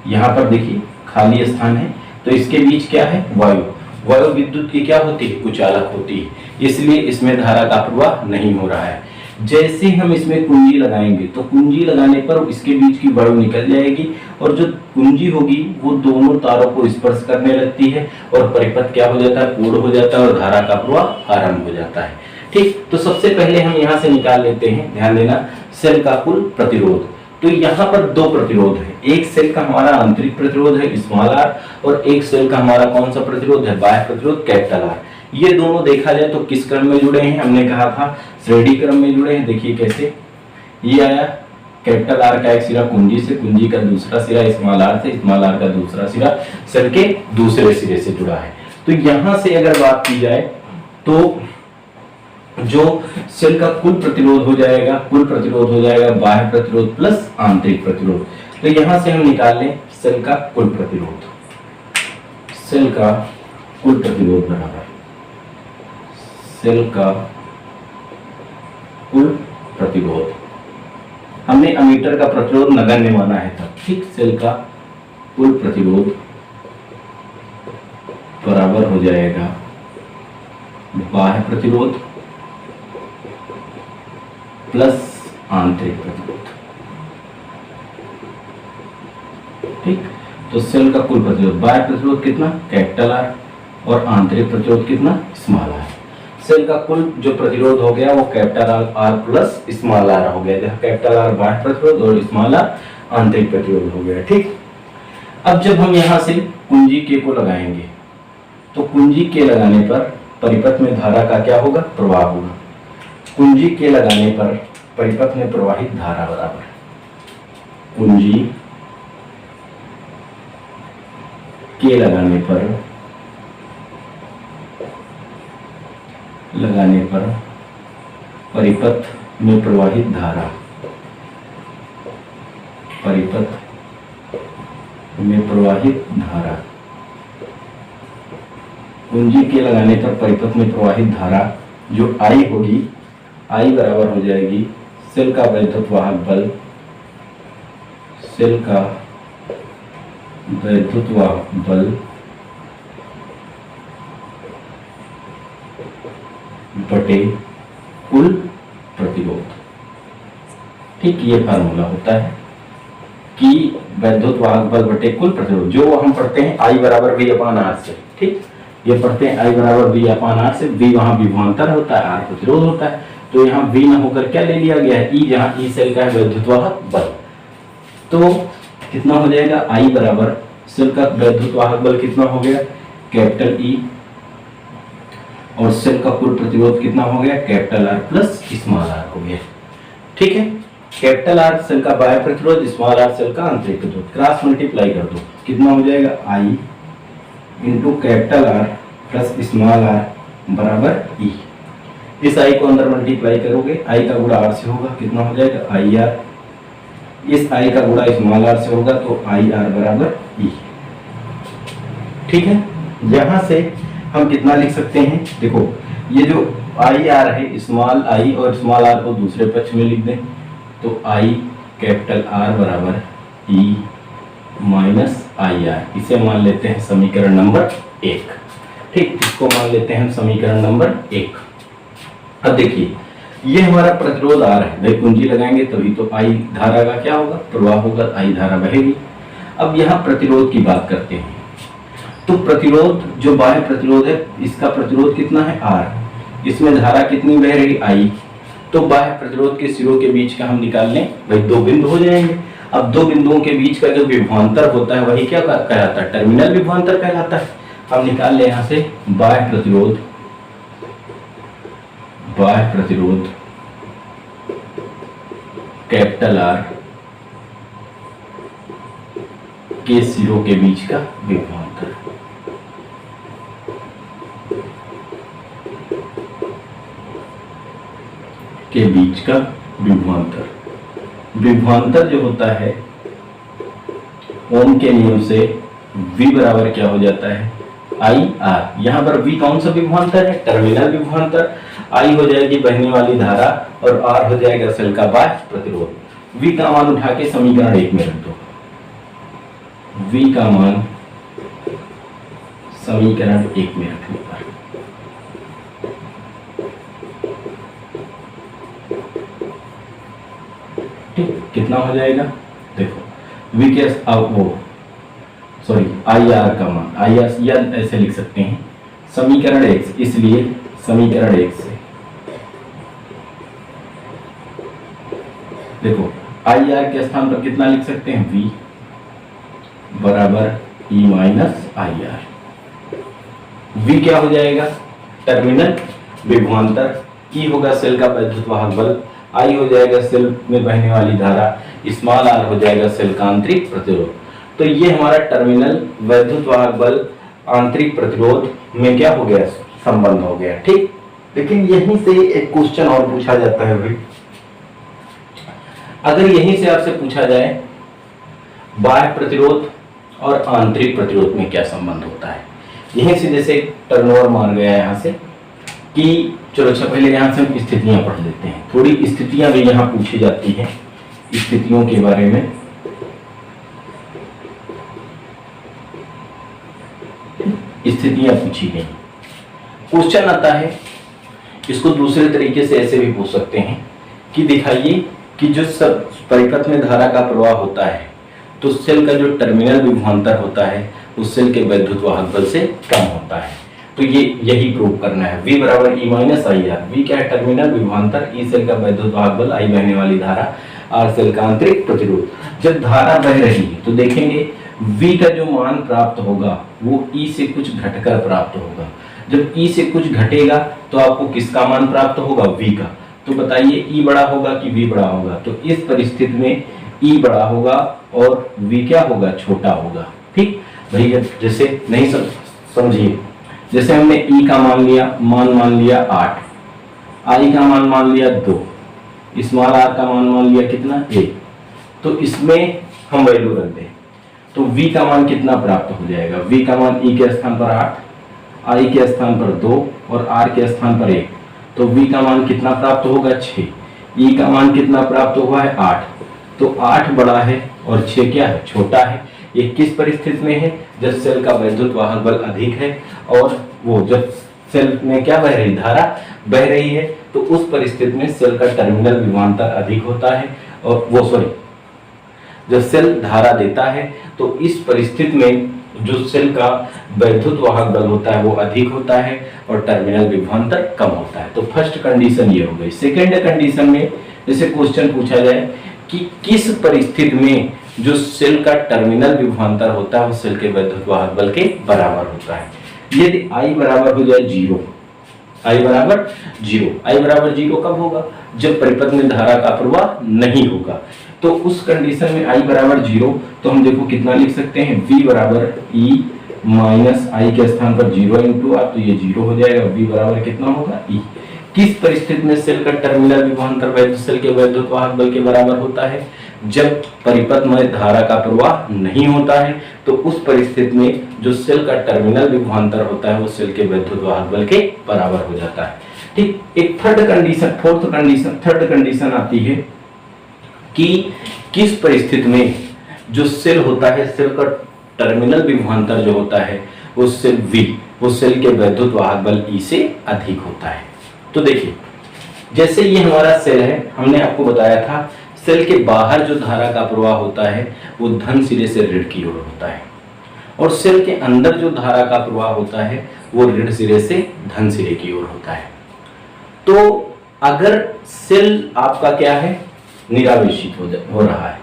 यहाँ पर देखिए खाली स्थान है, तो इसके बीच क्या है, वायु। वायु विद्युत की क्या होती है, कुचालक होती है, इसलिए इसमें धारा का प्रवाह नहीं हो रहा है। जैसे हम इसमें कुंजी लगाएंगे तो कुंजी लगाने पर इसके बीच की वायु निकल जाएगी, और जो कुंजी होगी वो दोनों तारों को स्पर्श करने लगती है, और परिपथ क्या हो जाता है, पूर्ण हो जाता है, और धारा का प्रवाह आरंभ हो जाता है। ठीक, तो सबसे पहले हम यहाँ से निकाल लेते हैं, ध्यान देना, सेल का कुल प्रतिरोध। तो यहाँ पर दो प्रतिरोध है, एक सेल का हमारा आंतरिक प्रतिरोध है स्मॉल आर, और एक सेल का हमारा कौन सा प्रतिरोध है, बाह्य प्रतिरोध कैपिटल आर। ये दोनों देखा जाए तो किस क्रम में जुड़े हैं, हमने कहा था श्रेणी क्रम में जुड़े हैं। देखिए कैसे, ये आया कैपिटल आर का एक सिरा कुंजी से, कुंजी का दूसरा सिरा स्मॉल आर से, स्मॉल आर का दूसरा सिरा सेल के दूसरे सिरे से जुड़ा है। तो यहां से अगर बात की जाए तो जो सेल का कुल प्रतिरोध हो जाएगा, कुल प्रतिरोध हो जाएगा बाह्य प्रतिरोध प्लस आंतरिक प्रतिरोध। तो यहां से हम निकाल लें सेल का कुल प्रतिरोध, सेल का कुल प्रतिरोध बराबर सेल का कुल प्रतिरोध। हमने अमीटर का प्रतिरोध नगण्य माना है तब। ठीक, सेल का कुल प्रतिरोध बराबर हो जाएगा बाह्य प्रतिरोध प्लस आंतरिक प्रतिरोध। ठीक, तो सेल का कुल प्रतिरोध, बाह्य प्रतिरोध कितना, कैपिटल आर, और आंतरिक प्रतिरोध कितना, स्मॉल आर। सेल का कुल जो प्रतिरोध हो गया वो capital R plus small R हो गया, जहाँ कैपिटल आर बाह्य प्रतिरोध और स्मॉल आर आंतरिक प्रतिरोध हो गया। ठीक, अब जब हम यहाँ से कुंजी के को लगाएंगे तो कुंजी के लगाने पर परिपथ में धारा का क्या होगा, प्रवाह होगा। कुंजी के लगाने पर परिपथ में प्रवाहित धारा बराबर कुंजी के लगाने पर परिपथ में प्रवाहित धारा, परिपथ में प्रवाहित धारा, कुंजी के लगाने पर परिपथ में प्रवाहित धारा जो I होगी, I बराबर हो जाएगी सेल का वैद्युत वाहक बल, सेल का वैद्युत वाहक बल बटे कुल प्रतिरोध। ठीक, ये फार्मूला होता है कि वैद्युत वाहक बल बटे कुल प्रतिरोध, जो हम पढ़ते हैं I बराबर V अपान R से। ठीक, ये पढ़ते हैं I बराबर V अपान R से। V वहां विभवांतर होता है, R प्रतिरोध होता है, तो यहाँ V न होकर क्या ले लिया गया है, E, जहाँ E सेल का है वैद्युत वाहक बल। तो कितना हो जाएगा, I बराबर सेल का वैद्युत वाहक बल कितना हो गया, कैपिटल E, और सेल का कुल प्रतिरोध कितना हो गया, capital R plus small r हो गया। ठीक है, कैपिटल R सेल का बाह्य प्रतिरोध, स्मॉल r सेल का आंतरिक प्रतिरोध, क्रॉस मल्टीप्लाई कर दो, कितना हो जाएगा, I into capital R plus small r बराबर E। इस आई को अंदर मल्टीप्लाई करोगे, आई का गुणा आर से होगा, कितना हो जाएगा आई आर। इस आई का गुणा स्मॉल आर से होगा तो आई आर बराबर ई। ठीक है, यहां से हम कितना लिख सकते हैं, देखो ये जो आई आर है, स्मॉल आई और स्मॉल आर को दूसरे पक्ष में लिख दें तो आई कैपिटल आर बराबर ई माइनस आई आर। इसे मान लेते हैं समीकरण नंबर 1। ठीक, इसको मान लेते हैं समीकरण नंबर 1। अब देखिए ये हमारा प्रतिरोध आर है, भाई कुंजी लगाएंगे तभी तो आई धारा का क्या होगा, प्रवाह होगा, आई धारा बहेगी। अब यहाँ प्रतिरोध की बात करते हैं, तो प्रतिरोध जो बाह्य प्रतिरोध है, इसका प्रतिरोध कितना है आर, इसमें धारा कितनी बह रही आई, तो बाह्य प्रतिरोध के सिरों के बीच का हम निकाल लें, भाई 2 बिंदु हो जाएंगे। अब 2 बिंदुओं के बीच का जो विभवांतर होता है वही क्या कहलाता है, टर्मिनल विभवांतर कहलाता है। हम निकाल लें यहाँ से बाह्य प्रतिरोध कैपिटल आर के सिरों के बीच का विभवांतर। के बीच का विभवांतर, विभवांतर जो होता है ओम के नियम से V बराबर क्या हो जाता है आई आर। यहाँ पर V कौन सा विभवांतर है, टर्मिनल विभवांतर। I हो जाएगी बहने वाली धारा और R हो जाएगा सेल का बाह्य प्रतिरोध। V का मान उठा के समीकरण 1 में रख दो, V का मान समीकरण 1 में रखने पर ठीक कितना हो जाएगा, देखो V के आई आर का मान, आई आर या ऐसे लिख सकते हैं समीकरण 1 से, इसलिए समीकरण 1 से देखो आई आर के स्थान पर कितना लिख सकते हैं, V बराबर E minus I R. V क्या हो जाएगा, टर्मिनल विभवांतर, E होगा सेल का वैद्युत वाहक बल, I हो जाएगा सेल में बहने वाली धारा, स्मॉल r हो जाएगा सेल का आंतरिक प्रतिरोध। तो ये हमारा टर्मिनल वैद्युत वाहक बल आंतरिक प्रतिरोध में क्या हो गया, संबंध हो गया। ठीक, लेकिन यहीं से एक क्वेश्चन और पूछा जाता है भाई, अगर यहीं से आपसे पूछा जाए बाह्य प्रतिरोध और आंतरिक प्रतिरोध में क्या संबंध होता है, यहीं से जैसे टर्नओवर मान गया यहाँ से कि चलो अच्छा पहले यहाँ से हम स्थितियां पढ़ लेते हैं, थोड़ी स्थितियां भी यहाँ पूछी जाती हैं, स्थितियों के बारे में स्थितियां पूछी गई। क्वेश्चन आता है, इसको दूसरे तरीके से ऐसे भी पूछ सकते हैं कि दिखाइए कि जो सब परिपथ में धारा का प्रवाह होता है तो सेल का जो टर्मिनल विभवांतर होता है उस सेल के वैद्युत वाहक बल से कम होता है। तो ये यही प्रूव करना है, V बराबर E minus I R. V क्या है, टर्मिनल विभवांतर, E सेल का वैद्युत वाहक बल, I बहने वाली धारा, R सेल का आंतरिक प्रतिरोध। जब धारा बह रही है तो देखेंगे V का जो मान प्राप्त होगा वो E से कुछ घटकर प्राप्त होगा। जब E से कुछ घटेगा तो आपको किसका मान प्राप्त होगा, V का। तो बताइए E बड़ा होगा कि V बड़ा होगा, तो इस परिस्थिति में E बड़ा होगा और V क्या होगा, छोटा होगा। ठीक भैया, जैसे नहीं समझिए, जैसे हमने E का मान लिया 8, I का मान लिया 2, स्मॉल r का मान लिया कितना 1, तो इसमें हम वैल्यू रख दें तो V का मान कितना प्राप्त हो जाएगा, V का मान E के स्थान पर 8, I के स्थान पर 2 और R के स्थान पर 1, तो V का मान कितना प्राप्त होगा 6, E का मान कितना प्राप्त हुआ है 8, तो 8 बड़ा है और 6 क्या है, छोटा है। ये किस परिस्थिति में है, जब सेल का वैद्युत वाहक बल अधिक है और वो जब सेल में क्या बह रही, धारा बह रही है, तो उस परिस्थिति में सेल का टर्मिनल विभवांतर अधिक होता है और जब सेल धारा देता है तो इस परिस्थिति में जो सेल का वैद्युत वाहक बल होता है वो अधिक होता है और टर्मिनल विभवांतर कम होता है। तो फर्स्ट कंडीशन ये हो गई। सेकेंड कंडीशन में जैसे क्वेश्चन पूछा जाए कि किस परिस्थिति में जो सेल का टर्मिनल विभवांतर होता है वो सेल के वैद्युत वाहक बल के बराबर होता है। यदि I बराबर हो जाए 0, I बराबर 0 कब होगा, जब परिपथ में धारा का प्रवाह नहीं होगा। तो उस कंडीशन में I बराबर 0, तो हम देखो कितना लिख सकते हैं, V बराबर E माइनस I के स्थान पर 0 इंटू R, तो ये 0 हो जाएगा। V बराबर कितना होगा, E। किस परिस्थिति में सेल का टर्मिनल विभवांतर वैद्युत सेल के वैद्युत वाहक बल के बराबर होता है? जब परिपथ में धारा का प्रवाह नहीं होता है, तो उस परिस्थिति में जो सेल का टर्मिनल विभवांतर होता है वो सेल के वैद्युत वाहक बल के बराबर हो जाता है। ठीक, एक थर्ड कंडीशन आती है कि किस परिस्थिति में जो सेल होता है, सेल का टर्मिनल विभवांतर जो होता है वो सेल V, वो सेल के वैद्युत वाहक बल E से अधिक होता है। तो देखिए, जैसे ये हमारा सेल है, हमने आपको बताया था सेल के बाहर जो धारा का प्रवाह होता है वो धन सिरे से ऋण की ओर होता है, और सेल के अंदर जो धारा का प्रवाह होता है वो ऋण सिरे से धन सिरे की ओर होता है। तो अगर सेल आपका क्या है, निरावेशित हो रहा है,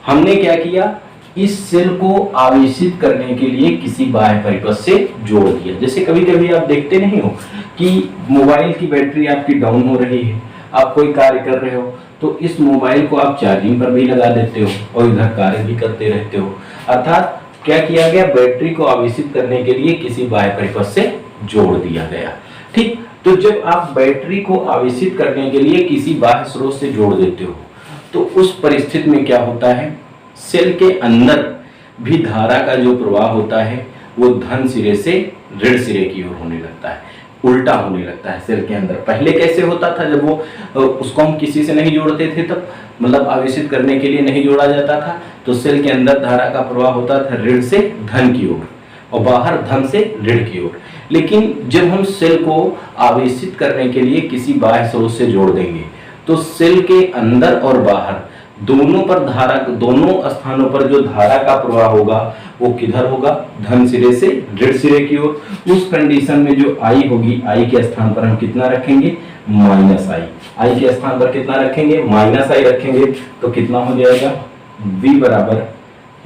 हमने क्या किया, इस सेल को आवेशित करने के लिए किसी बाह्य परिपथ से जोड़ दिया। जैसे कभी कभी आप देखते नहीं हो कि मोबाइल की बैटरी आपकी डाउन हो रही है, आप कोई कार्य कर रहे हो तो इस मोबाइल को आप चार्जिंग पर भी लगा देते हो और इधर कार्य भी करते रहते हो। अर्थात क्या किया गया, बैटरी को आवेशित करने के लिए किसी बाह्य परिपथ से जोड़ दिया गया। ठीक, तो जब आप बैटरी को आवेशित करने के लिए किसी बाह्य स्रोत से जोड़ देते हो तो उस परिस्थिति में क्या होता है, सेल के अंदर भी धारा का जो प्रवाह होता है वो धन सिरे से ऋण सिरे की ओर होने लगता है, उल्टा होने लगता है सेल के अंदर। पहले कैसे होता था, जब वो उसको हम किसी से नहीं जोड़ते थे, तब मतलब आवेशित करने के लिए नहीं जोड़ा जाता था, तो सेल के अंदर धारा का प्रवाह होता था ऋण से धन की ओर और बाहर धन से ऋण की ओर। लेकिन जब हम सेल को आवेशित करने के लिए किसी बाह्य स्रोत से जोड़ देंगे तो सेल के अंदर और बाहर दोनों पर धारा, दोनों स्थानों पर जो धारा का प्रवाह होगा वो किधर होगा, धन सिरे से ऋण सिरे की ओर। उस कंडीशन में जो I होगी, I के स्थान पर हम कितना रखेंगे, माइनस I के स्थान पर कितना रखेंगे, माइनस I रखेंगे, तो कितना हो जाएगा, V बराबर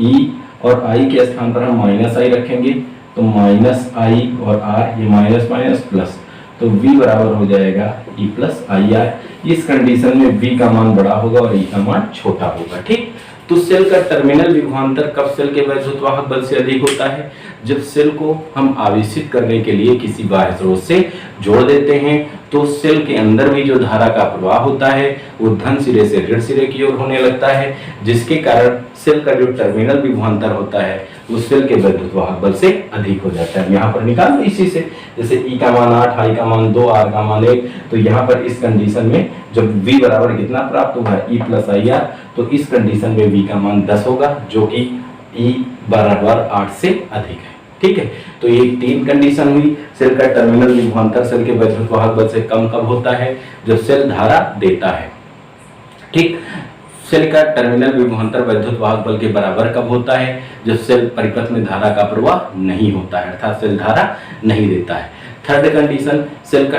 E, और I के स्थान पर हम माइनस I रखेंगे तो माइनस I और R, ये माइनस माइनस प्लस, तो V बराबर हो जाएगा E प्लस IR। इस कंडीशन में V का मान बड़ा होगा और E का मान छोटा होगा। ठीक, तो सेल का टर्मिनल विभवांतर कब सेल के वैद्युत वाहक बल से अधिक होता है, जब सेल को हम आवेशित करने के लिए किसी बाह्य स्रोत से जोड़ देते हैं तो सेल के अंदर भी जो धारा का प्रवाह होता है वो धन सिरे से ऋण सिरे की ओर होने लगता है, जिसके कारण सेल का जो टर्मिनल विभवांतर होता है वो सेल के वैद्युत वाहक बल से अधिक हो जाता है। यहाँ पर निकालो इसी से, जैसे E का मान 8, I का मान 2, R का मान 1, तो यहाँ पर इस कंडीशन में जब V बराबर कितना प्राप्त होगा, E प्लस IR, तो इस कंडीशन में V का मान 10 होगा, जो कि E बराबर 8 से अधिक है। ठीक है, तो ये 3 कंडीशन हुई। सेल का टर्मिनल विभवांतर सेल के वैद्युत वाहक बल से कम कब होता है, जब सेल धारा देता है। ठीक, सेल का टर्मिनल विभवांतर वैद्युत वाहक बल के बराबर कब होता है, जब सेल परिपथ में धारा का प्रवाह नहीं होता है, अर्थात सेल धारा नहीं देता है। थर्ड कंडीशन, सेल का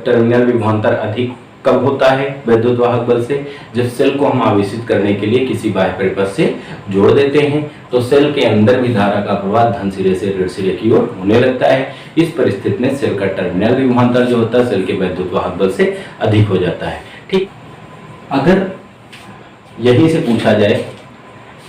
टर्मिनल विभवांतर अधिक कब होता है वैद्युत वाहक बल से, जब सेल को हम आवेशित करने के लिए किसी बाह्य परिपथ से जोड़ देते हैं तो सेल के अंदर भी धारा का प्रवाह धन सिरे से ऋण सिरे की ओर होने लगता है। इस परिस्थिति में सेल का टर्मिनल विभवांतर जो होता है सेल के वैद्युत वाहक बल से अधिक हो जाता है। ठीक, अगर यहीं से पूछा जाए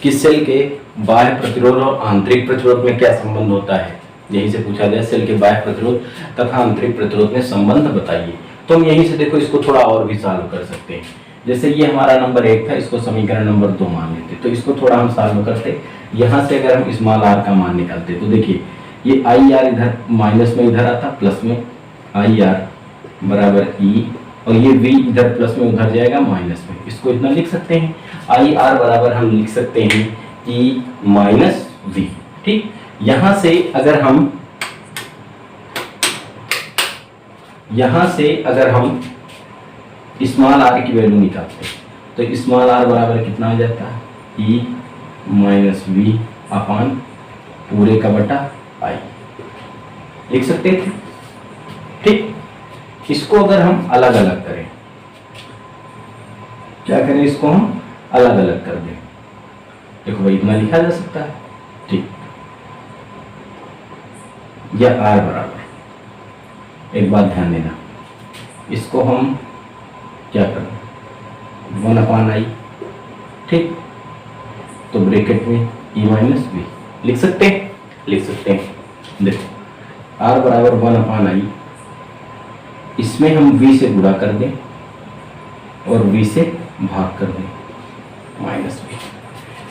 कि सेल के बाह्य प्रतिरोध और आंतरिक प्रतिरोध में क्या संबंध होता है, यहीं से पूछा जाए सेल के बाह्य प्रतिरोध तथा आंतरिक प्रतिरोध में संबंध बताइए, तो हम यहीं से देखो इसको थोड़ा और भी सॉल्व कर सकते हैं। जैसे ये हमारा नंबर 1 था, इसको समीकरण नंबर 2 मान लेते, तो इसको थोड़ा हम सॉल्व करते। यहाँ से अगर हम स्मॉल r का मान निकालते तो देखिए ये IR इधर माइनस में इधर आता, प्लस में IR बराबर E, और ये V इधर प्लस में उधर जाएगा माइनस में। इसको इतना लिख सकते हैं, IR बराबर हम लिख सकते हैं E माइनस V। ठीक, यहाँ से अगर हम स्मॉल r की वैल्यू निकालते हैं तो स्मॉल r बराबर कितना आ जाता है, E माइनस V अपान पूरे का बटा I लिख सकते हैं। ठीक, इसको अगर हम अलग अलग करें, क्या करें, इसको हम अलग अलग कर दें, देखो भाई इतना लिखा जा सकता है। ठीक, या R बराबर, एक बात ध्यान देना, इसको हम क्या करें, 1 अपान I। ठीक, तो ब्रैकेट में E माइनस V लिख सकते हैं। देखो R बराबर 1 अपान I, इसमें हम v से गुणा कर दें और v से भाग कर दें, माइनस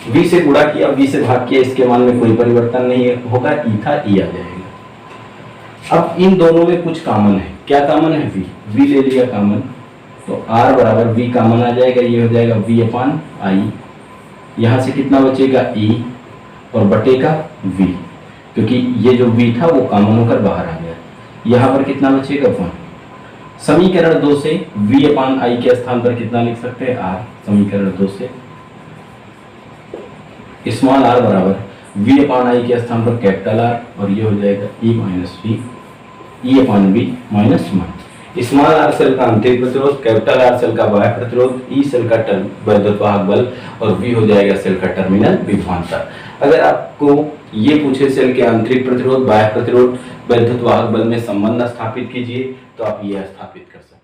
v से गुणा किया, v से भाग किया, इसके मान में कोई परिवर्तन नहीं होगा, ई था ई आ जाएगा। अब इन दोनों में कुछ कॉमन है, क्या कॉमन है? v ले लिया कॉमन, तो r बराबर v कॉमन आ जाएगा, ये हो जाएगा v अपान आई, यहाँ से कितना बचेगा e और बटेगा v, क्योंकि ये जो v था वो कॉमन होकर बाहर आ गया, यहाँ पर कितना बचेगा 1। समीकरण 2 से v अपान आई के स्थान पर कितना लिख सकते हैं? r। समीकरण 2 से स्मॉल r बराबर v अपान आई के स्थान पर कैपिटल R, और ये हो जाएगा e minus v, e upon v minus 1। Small r cell का आंतरिक प्रतिरोध, कैपिटल R सेल का बाह्य प्रतिरोध, e सेल का वैद्युत वाहक बल, और v हो जाएगा सेल का टर्मिनल विभवांतर। अगर आपको ये पूछे सेल के आंतरिक प्रतिरोध, बाह्य प्रतिरोध, वैद्युत वाहक बल में संबंध स्थापित कीजिए, तो आप ये स्थापित कर सकते हैं।